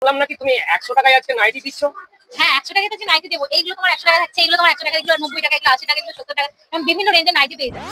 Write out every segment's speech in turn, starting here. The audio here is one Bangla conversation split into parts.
বললাম নাকি তুমি 100 টাকায় আজকে নাইটি দিচ্ছ? হ্যাঁ 100 টাকায় তো নাইটি দেবো। এইগুলো তোমার 100 টাকা থাকছে, এগুলো তোমার 100 টাকা, এগুলো 90 টাকা, এগুলো 80 টাকা, এগুলো 70 টাকা, এবং বিভিন্ন রেঞ্জের নাইটি পেয়ে যাবে।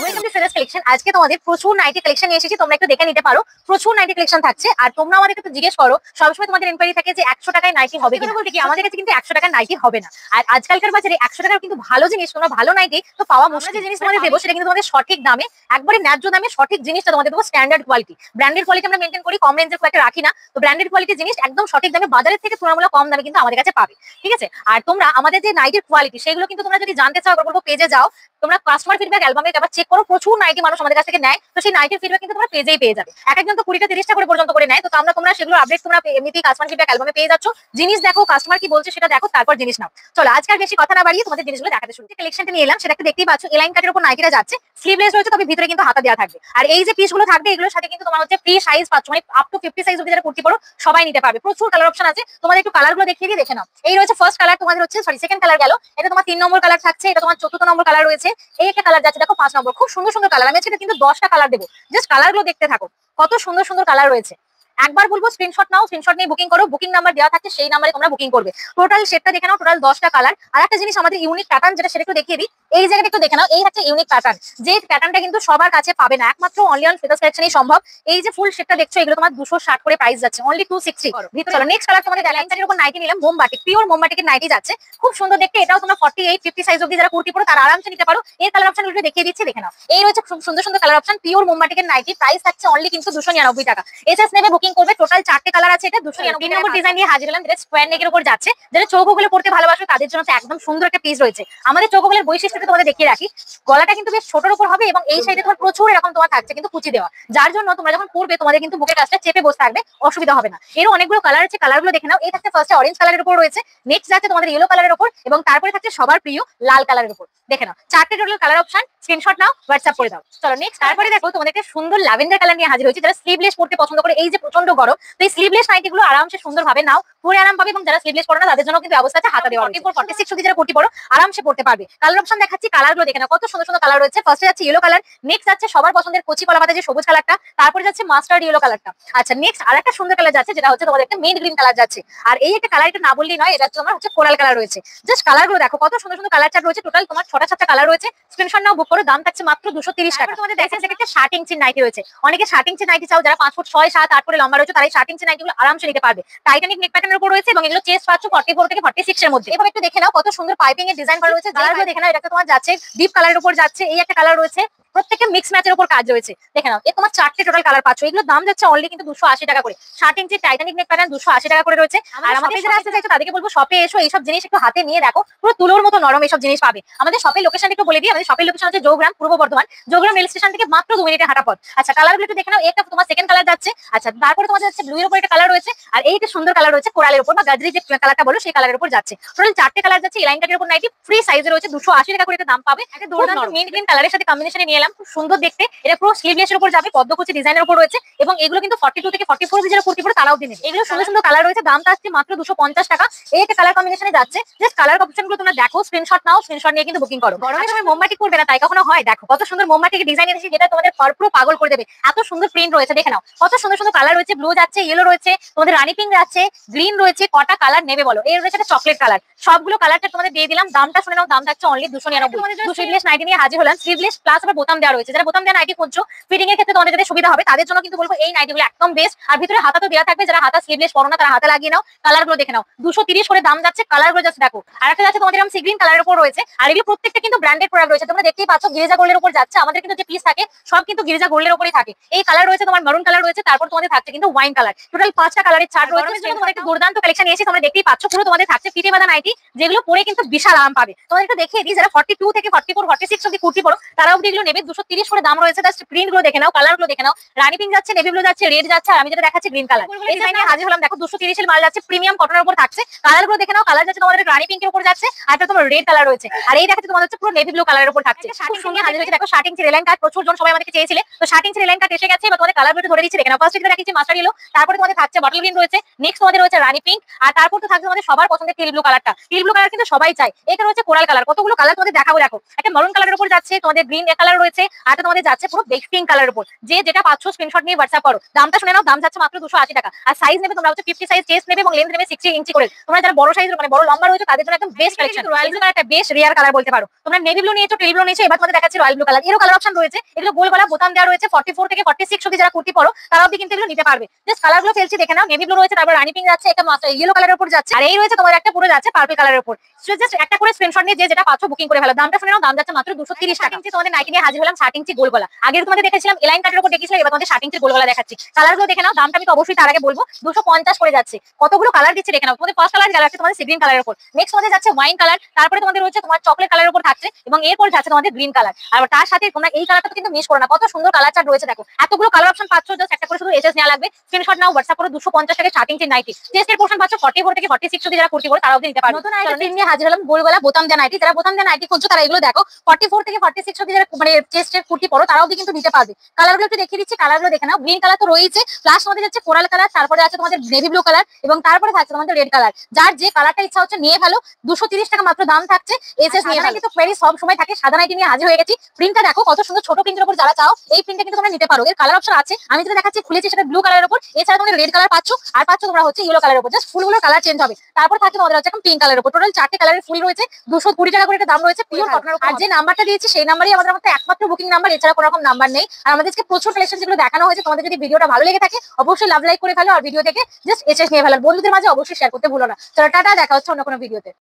ওয়েলকাম টু ফেজাস কালেকশন। আজকে তোমাদের প্রচুর নাইটি কালেকশন নিয়ে এসেছি, তোমরা একটু দেখে নিতে পারো। প্রচুর নাইটি কালেকশন থাকছে, আর তোমরা আমাদেরকে তো জিজ্ঞেস করো সবসময়, তোমাদের এনকোয়ারি থাকে যে 100 টাকায় নাইটি হবে কিনা। বলতে কি আমাদের কাছে কিন্তু 100 টাকার নাইটি হবে না। আর আজকালকার বাজারে 100 টাকার কিন্তু ভালো জিনিস, তোমরা ভালো নাইটি তো পাওয়া মুশকিল। যে জিনিস তোমাদের দেবো সেটা কিন্তু তোমাদের সঠিক দামে, একবারে ন্যায্য দামে সঠিক জিনিসটা তোমাদের দেবো। স্ট্যান্ডার্ড কোয়ালিটি, ব্র্যান্ডেড কোয়ালিটি আমরা মেনটেন করি, কম রেঞ্জের খুব একটা রাখি না। তো ব্র্যান্ডেড কোয়ালিটির জিনিস একদম সঠিক দামে বাজারের থেকে তুলনামূলক কম দামে কিন্তু আমাদের কাছে পাবে, ঠিক আছে। আর তোমরা আমাদের যে নাইটির কোয়ালিটি সেগুলো কিন্তু তোমরা যদি জানতে চাও, বলবো পেজে যাও, তোমরা কাস্টমার ফিডব্যাক অ্যালবামে একবার চেক করো। প্রচুর নাইটি মানুষ আমাদের কাছ থেকে নেয়, তো সেই নাইটির ফিডব্যাক কিন্তু তোমরা পেজেই পেয়ে যাবে। এক একজন তো 20টা 30টা করে পর্যন্ত করে নেয়। তো তোমরা সেগুলো আপডেট তোমরা এমনিতেই কাস্টমার ফিডব্যাক অ্যালবামে পেয়ে যাচ্ছ। জিনিস দেখো, কাস্টমার কি বলছে সেটা দেখো, তারপর জিনিস নাও। চলো আজকাল বেশি কথা না বাড়িয়ে তোমাদের জিনিসগুলো দেখাতে শুরু। কালেকশনটা নিয়ে এলাম, সেটা একটু দেখতেই পাচ্ছ। এলাইন কাটের উপর নাইটিটা যাচ্ছে, স্লিভলেস রয়েছে, তবে ভিতরে কিন্তু হাতা দেওয়া থাকবে। আর এই যে পিসগুলো থাকবে এগুলোর সাথে কিন্তু তোমার হচ্ছে ফ্রি সাইজ পাচ্ছ, মানে আপ টু 50 সাইজ অবধি যারা কুর্তি পরো সবাই নিতে পারবে। প্রচুর কালার অপশন আছে, তোমাদের একটু কালারগুলো দেখিয়ে দিয়ে দেখে নাও। এই রয়েছে ফার্স্ট কালার, তোমাদের হচ্ছে সেকেন্ড কালার গেল, এটা তোমার 3 নম্বর কালার থাকছে, এটা তোমার 4র্থ নম্বর কালার রয়েছে, এই একটা কালার যাচ্ছে দেখো 5 নম্বর। খুব সুন্দর সুন্দর কালার, আমি আজকে কিন্তু 10টা কালার দেবো। জাস্ট কালারগুলো দেখতে থাকো, কত সুন্দর সুন্দর কালার রয়েছে। একবার বলবো স্ক্রিনশট নাও, স্ক্রিনশট নিয়ে বুকিং করো। বুকিং নাম্বার দেওয়া থাকছে, সেই নাম্বারে তোমরা বুকিং করবে। টোটাল সেটটা দেখে নাও, টোটাল 10টা কালার। আর একটা জিনিস আমাদের ইউনিক প্যাটার্ন, যেটা সেটা একটু দেখিয়ে দিই। এই জায়গাটা একটু দেখে নাও, এই হচ্ছে ইউনিক প্যাটার্ন। যে প্যাটার্নটা কিন্তু সবার কাছে পাবে না, একমাত্র অনলি অন ফেজাস কালেকশনই সম্ভব। এই যে ফুল সেটটা দেখছো, এগুলো তোমার 260 করে প্রাইস যাচ্ছে, অনলি 260। চলো নেক্সট কালার তোমাদের এলাইনটার উপর নাইটি নিলাম, মোমবাটিক, পিওর মোমবাটিকের নাইটি যাচ্ছে, খুব সুন্দর দেখতে। এটাও তোমরা 48 50 সাইজ অবধি যারা কুর্তি পরো তারা আরামসে নিতে পারো। এর কালার অপশনগুলো দেখিয়ে দিচ্ছি, দেখে নাও। এই রয়েছে খুব সুন্দর সুন্দর কালার অপশন, পিওর মোমবাটিকের নাইটি, প্রাইস থাকছে অনলি কিন্তু 299 টাকা। এসএস নেবে বুকিং করবে। টোটাল 4টে কালার আছে, এটা 299 নম্বর ডিজাইন নিয়ে হাজির হলাম, যেটা স্কোয়ার নেকের উপর যাচ্ছে। যারা চৌকোগুলো পড়তে ভালোবাসো তাদের জন্য তো একদম সুন্দর একটা পিস রয়েছে। আমাদের চৌকোগুলোর বৈশিষ্ট্যটা তোমাদের দেখিয়ে রাখি, গলাটা কিন্তু বেশ ছোটর উপর হবে, এবং এই সাইডে তোমার প্রচুর এরকম তোমার থাকছে কিন্তু কুচি দেওয়া, যার জন্য তোমরা যখন পরবে তোমাদের কিন্তু বুকের কাছটা চেপে বসে থাকবে, অসুবিধা হবে না। এরও অনেকগুলো কালার আছে, কালারগুলো দেখে নাও। এই থাকছে ফার্স্টে অরেঞ্জ কালারের উপর রয়েছে, নেক্সট যাচ্ছে তোমাদের ইয়েলো কালারের উপর, এবং তারপরে থাকছে সবার প্রিয় লাল কালারের উপর। দেখে নাও 4টে টোটাল কালার অপশন, স্ক্রিনশট নাও, হোয়াটসঅ্যাপ করে দাও। চলো নেক্সট, তারপরে দেখো তোমাদের একটা সুন্দর ল্যাভেন্ডার কালার নিয়ে হাজির হয়েছে। যারা স্লিভলেস পড়তে পছন্দ করে, এই যে প্রচন্ড গরম, তো এই স্লিভলেস নাইটিগুলো আরামসে সুন্দরভাবে নাও, পরে আরাম পাবে। এবং যারা স্লিভলেস পড়ে না তাদের জন্য কিন্তু ব্যবস্থা আছে হাতা দেওয়া। 46 অবধি যারা কুর্তি পরো আরামসে পড়তে পারবে। কালার অপশন দেখাচ্ছি, কালারগুলো দেখে নাও, কত সুন্দর সুন্দর কালার রয়েছে। ফার্স্টে যাচ্ছে ইয়েলো কালার, নেক্সট যাচ্ছে সবার পছন্দের কচি কলা পাতা যে সবুজ কালারটা, তারপরে যাচ্ছে মাস্টার্ড ইয়েলো কালারটা। আচ্ছা নেক্সট আরেকটা সুন্দর কালার যাচ্ছে, যেটা হচ্ছে তোমাদের একটা মেড গ্রিন কালার যাচ্ছে। আর এই একটা কালার, এটা না বললেই নয়, এটা তোমার হচ্ছে কোরাল কালার রয়েছে। জাস্ট কালারগুলো দেখো, কত সুন্দর সুন্দর কালার চার্ট রয়েছে। টোটাল তোমার 6টা 7টা কালার রয়েছে, স্ক্রিনশট নাও, বুক করো। দাম থাকছে মাত্র 230 টাকা। তোমাদের দেখেন একটা 60 ইঞ্চির নাইটি রয়েছে। অনেকে 60 ইঞ্চি নাইটি চাও, যারা 5 ফুট 6 7 8 করে লম্বা রয়েছে, তারা এই 60 ইঞ্চি নাইটিগুলো আরামসে নিতে পারবে। টাইটানিক নেক প্যাটার্নের উপর রয়েছে, এবং এগুলো চেস্ট পাচ্ছ 44 থেকে 46 এর মধ্যে। এবার একটু দেখে নাও, কত সুন্দর পাইপিং এর ডিজাইন করা রয়েছে। কালারগুলো দেখে নাও, এটা তোমার যাচ্ছে ডিপ কালারের উপর যাচ্ছে, এই একটা কালার রয়েছে, প্রত্যেকটা মিক্স ম্যাচের উপর কাজ রয়েছে। দেখে নাও, এ তোমার 4টে টোটাল কালার পাচ্ছ। এগুলো দাম যাচ্ছে অনলি কিন্তু 280 টাকা করে। 60 ইঞ্চি টাইটানিক নেক প্যাটার্ন 280 টাকা করে রয়েছে। আর আমাদের যারা আসতে চাইছো তাদেরকে বলবো শপে এসো, এইসব জিনিস একটু হাতে নিয়ে দেখো, পুরো তুলোর মতো নরম এইসব জিনিস পাবে। আমাদের শপের লোকেশন একটু বলে দিই, আমাদের শপের লোকেশন হচ্ছে জৌগ্রাম, পূর্ব বর্ধমান। জৌগ্রাম রেল স্টেশন থেকে মাত্র 2 মিনিটে হাঁটা পথ। আচ্ছা কালারগুলো একটু দেখে নাও, একটা তোমার সেকেন্ড কালার যাচ্ছে। আচ্ছা তারপরে তোমাদের যাচ্ছে ব্লু এর উপর একটা কালার রয়েছে, আর এই একটা সুন্দর কালার রয়েছে কোরালের উপর বা গাজরি যে কালারটা বলো সেই কালারের উপর যাচ্ছে। টোটাল 4টে কালার যাচ্ছে। এলাইন কাটের উপর নাইটি ফ্রি সাইজে রয়েছে, 280 টাকা করে একটা দাম পাবে। একটা দুর্দান্ত মিড গ্রিন কালারের সাথে কম্বিনেশনে নিয়ে এলাম, খুব সুন্দর দেখতে। এটা পুরো স্লিভলেসের উপর যাবে, পদ্মকুচি ডিজাইনের উপর রয়েছে, এবং এগুলো কিন্তু 42 থেকে 44 যারা কুর্তি পরে তারাও দিনে। এগুলো সুন্দর সুন্দর কালার রয়েছে, দামটা আসছে মাত্র 250 টাকা। এই একটা কালার কম্বিনেশনে যাচ্ছে। জাস্ট কালার অপশনগুলো তোমরা দেখো, স্ক্রিনশট নাও, স্ক্রিনশট নিয়ে কিন্তু বুকিং করো। গরমে তুমি মোমবাতি করবে না তাই কখনো হয়? দেখো কত সুন্দর মোমবাতিকে ডিজাইন এনেছি, যেটা তোমাদের পুরো পাগল করে দেবে। এত সুন্দর প্রিন্ট রয়েছে, দেখে নাও কত সুন্দর সুন্দর কালার রয়েছে। ব্লু যাচ্ছে, ইয়েলো রয়েছে, তোমাদের রানী পিঙ্ক যাচ্ছে, গ্রিন রয়েছে। কটা কালার নেবে বলো? এর রয়েছে একটা চকলেট কালার। সবগুলো কালারটা তোমাদের দিয়ে দিলাম। দামটা শুনে নাও, দাম থাকছে অনলি 299। স্লিভলেস নাইটি নিয়ে হাজির হলাম, স্লিভলেস প্লাস আবার বোতাম দেওয়া রয়েছে। যারা বোতাম দেওয়া নাইটি খুঁজছো, ফিটিং এর ক্ষেত্রে তোমাদের যাতে সুবিধা হবে তাদের জন্য কিন্তু বলবো এই নাইটিগুলো একদম বেস্ট। আর ভিতরে হাতা তো দেওয়া থাকবে, যারা হাতা স্লিভলেস পরো না তারা হাতা লাগিয়ে নাও। কালারগুলো দেখে নাও, 230 করে দাম যাচ্ছে। কালারগুলো জাস্ট দেখো। আর একটা যাচ্ছে তোমাদের সি গ্রিন কালারের উপর রয়েছে, আর এগুলো প্রত্যেকটা কিন্তু ব্র্যান্ডেড প্রোডাক্ট রয়েছে। তোমরা দেখতেই পাচ্ছ গিরিজা গোল্ডের উপর যাচ্ছে। আমাদের কিন্তু যে পিস থাকে সব কিন্তু গিরিজা গোল্ডের উপরই থাকে। এই কালার রয়েছে, তোমার মেরুন কালার রয়েছে, তারপর তোমাদের থাকছে কিন্তু ওয়াইন কালার। টোটাল 5টা কালারের চার্ট রয়েছে। তোমাদের একটা দুর্দান্ত কালেকশন নিয়েছি, তোমরা দেখতেই পাচ্ছ। পুরো তোমাদের থাকছে ফিটে বাঁধা নাইটি, যেগুলো পরে কিন্তু বিশাল আরাম পাবে। তোমাদের একটু দেখিয়ে দিই, যারা 42 থেকে 44 46 অবধি কুর্তি পরো তারা অবধি এগুলো নেবে। 230 করে দাম রয়েছে। জাস্ট প্রিন্ট গুলো দেখে নাও, কালার গুলো দেখে নাও। রানী পিঙ্ক যাচ্ছে, নেভি ব্লু যাচ্ছে, রেড যাচ্ছে, আর আমি যেটা দেখাচ্ছি গ্রিন কালার। এই ডিজাইনে হাজির হলাম, দেখো 230 এর মাল যাচ্ছে, প্রিমিয়াম কটনের উপর থাকছে। কালার গুলো দেখে নাও, কালার যাচ্ছে তোমাদের রানী পিঙ্কের উপর যাচ্ছে, আর এটা তোমার রেড কালার রয়েছে। আর এই দেখাচ্ছে তোমাদের হচ্ছে পুরো নেভি ব্লু কালারের উপর থাকছে। খুব সুন্দর হাজির হয়েছে। দেখো 60 ইঞ্চি রেলাইন কাট, প্রচুর জন সবাই আমাদেরকে চেয়েছিলে, তো 60 ইঞ্চি রেলাইন কাট এসে গেছে। এবার তোমাদের কালার গুলো ধরে দিচ্ছি, দেখে নাও। ফার্স্ট এটা দেখাচ্ছি মাস্টার ইয়েলো, তারপরে তোমাদের থাকছে বটল গ্রিন রয়েছে, নেক্সট তোমাদের রয়েছে রানী পিঙ্ক, আর তারপর তো থাকছে তোমাদের সবার পছন্দের টিল ব্লু কালারটা। টিল ব্লু কালার কিন্তু সবাই চাই। এটা রয়েছে কোরাল কালার। কতগুলো কালার তোমাদের দেখাবো, দেখো একটা মেরুন কালারের উপর যাচ্ছে, তোমাদের গ্রিন কালার রয়েছে, রয়েছে, আরটা তোমাদের যাচ্ছে পুরো বেস পিঙ্ক কালারের উপর। যে যেটা পাচ্ছ স্ক্রিনশট নিয়ে হোয়াটসঅ্যাপ করো। দামটা শুনে নাও, দাম যাচ্ছে মাত্র 280 টাকা। আর সাইজ নেবে তোমরা হচ্ছে 50 সাইজ, চেস্ট নেবে এবং লেন্থ নেবে 60 ইঞ্চি করে। তোমরা যারা বড় সাইজের মানে বড় লম্বা রয়েছে তাদের জন্য একদম বেস্ট কালেকশন। রয়্যাল ব্লু কালারটা বেশ রেয়ার কালার বলতে পারো। তোমরা নেভি ব্লু নিয়েছো, টেল ব্লু নিয়েছো, এবার তোমাদের দেখাচ্ছি রয়্যাল ব্লু কালার। এরও কালার অপশন রয়েছে। এগুলো গোল গলা বোতাম দেওয়া রয়েছে। 44 থেকে 46 অবধি যারা কুর্তি পরো তারা অবধি কিন্তু এগুলো নিতে পারবে। জাস্ট কালারগুলো ফেলছি দেখে নাও। নেভি ব্লু রয়েছে, তারপর রানী পিঙ্ক যাচ্ছে, একটা ইয়েলো কালারের উপর যাচ্ছে, আর এই রয়েছে তোমার একটা পুরো যাচ্ছে পার্পল কালারের উপর। জাস্ট একটা করে স্ক্রিনশট নিয়ে যে যেটা পাচ্ছ বুকিং করে ফেলো। দামটা শুনে নাও, দাম যাচ্ছে মাত্র 230 টাকা। ইঞ্চি তোমাদের নাইটি নিয়ে হাজির হলাম 60 ইঞ্চি গোল গলা। আগে তোমাদের দেখেছিলাম এলাইন কাটের উপর দেখিয়েছিলাম, এবার তোমাদের 60 ইঞ্চি গোল গলা দেখাচ্ছি। কালারগুলো দেখে নাও, দামটা আমি তো অবশ্যই তার আগে বলবো 250 করে যাচ্ছে। কতগুলো কালার দিচ্ছে দেখে নাও। তোমাদের ফার্স্ট কালার যাচ্ছে তোমাদের সি গ্রিন কালারের উপর, নেক্সট তোমাদের যাচ্ছে ওয়াইন কালার, তারপরে তোমাদের হচ্ছে তোমার চকলেট কালারের উপর থাকছে এবং এরপর যাচ্ছে তোমাদের গ্রিন কালার। আর তার সাথে তোমরা এই কালারটা কিন্তু মিস করো না, কত সুন্দর কালার চার্ট রয়েছে দেখো। এতগুলো কালার অপশন পাচ্ছ, জাস্ট একটা করে শুধু এসএস নেওয়া লাগবে। স্ক্রিনশট নাও, হোয়াটসঅ্যাপ করো। 250 টাকা 60 ইঞ্চি নাইটি। চেস্টের পোরশন পাচ্ছ 44 থেকে 46 অবধি যারা কুর্তি পরে তারা অবধি নিতে পারবে। নতুন আইটেম নিয়ে হাজির হলাম গোল গলা বোতাম দেওয়া নাইটি। যারা বোতাম দেওয়া নাইটি খুঁজছো তারা এগুলো দেখো। 44 থেকে 46 অবধি যারা মানে চেস্টের কুর্তি পরো তারা অবধি কিন্তু নিতে পারবে। কালারগুলো একটু দেখিয়ে দিচ্ছি, কালারগুলো দেখে নাও। গ্রিন কালার তো রয়েছে, প্লাস তোমাদের যাচ্ছে কোরাল কালার, তারপরে আছে তোমাদের নেভি ব্লু কালার এবং তারপরে থাকছে তোমাদের রেড কালার। যার যে কালারটা ইচ্ছা হচ্ছে নিয়ে ফেলো। 230 টাকা মাত্র দাম থাকছে। এসএস নিয়ে কিন্তু কোয়ারি সব সময় থাকে। সাদা নাইটি নিয়ে হাজির হয়ে গেছি। প্রিন্টটা দেখো কত সুন্দর, ছোট প্রিন্টের উপর যারা চাও এই প্রিন্টটা কিন্তু তোমরা নিতে পারো। এর কালার অপশন আছে, আমি যেটা দেখাচ্ছি খুলেছি সেটা ব্লু কালারের উপর। এছাড়া তোমরা রেড কালার পাচ্ছ, আর পাচ্ছ তোমরা হচ্ছে ইয়েলো কালারের উপর। জাস্ট ফুলগুলো কালার চেঞ্জ হবে। তারপর থাকছে তোমাদের হচ্ছে এখন পিঙ্ক কালারের উপর। টোটাল 4টে কালারের ফুল রয়েছে। 220 টাকা করে একটা দাম রয়েছে পিওর কটনের উপর। আর যে নাম্বারটা দিয়েছি সেই নাম্বারই আমাদের মধ্যে একমাত্র বুকিং নাম্বার, এছাড়া কোনো রকম নাম্বার নেই। আর আমাদের আজকে প্রচুর কালেকশন যেগুলো দেখানো হয়েছে, তোমাদের যদি ভিডিওটা ভালো লেগে থাকে অবশ্যই লাভ লাইক করে ফেলো, আর ভিডিও থেকে জাস্ট এসএস নিয়ে ফেলো। বন্ধুদের মাঝে অবশ্যই শেয়ার করতে ভুলো না। চলো টাটা, দেখা হচ্ছে অন্য কোনো ভিডিওতে।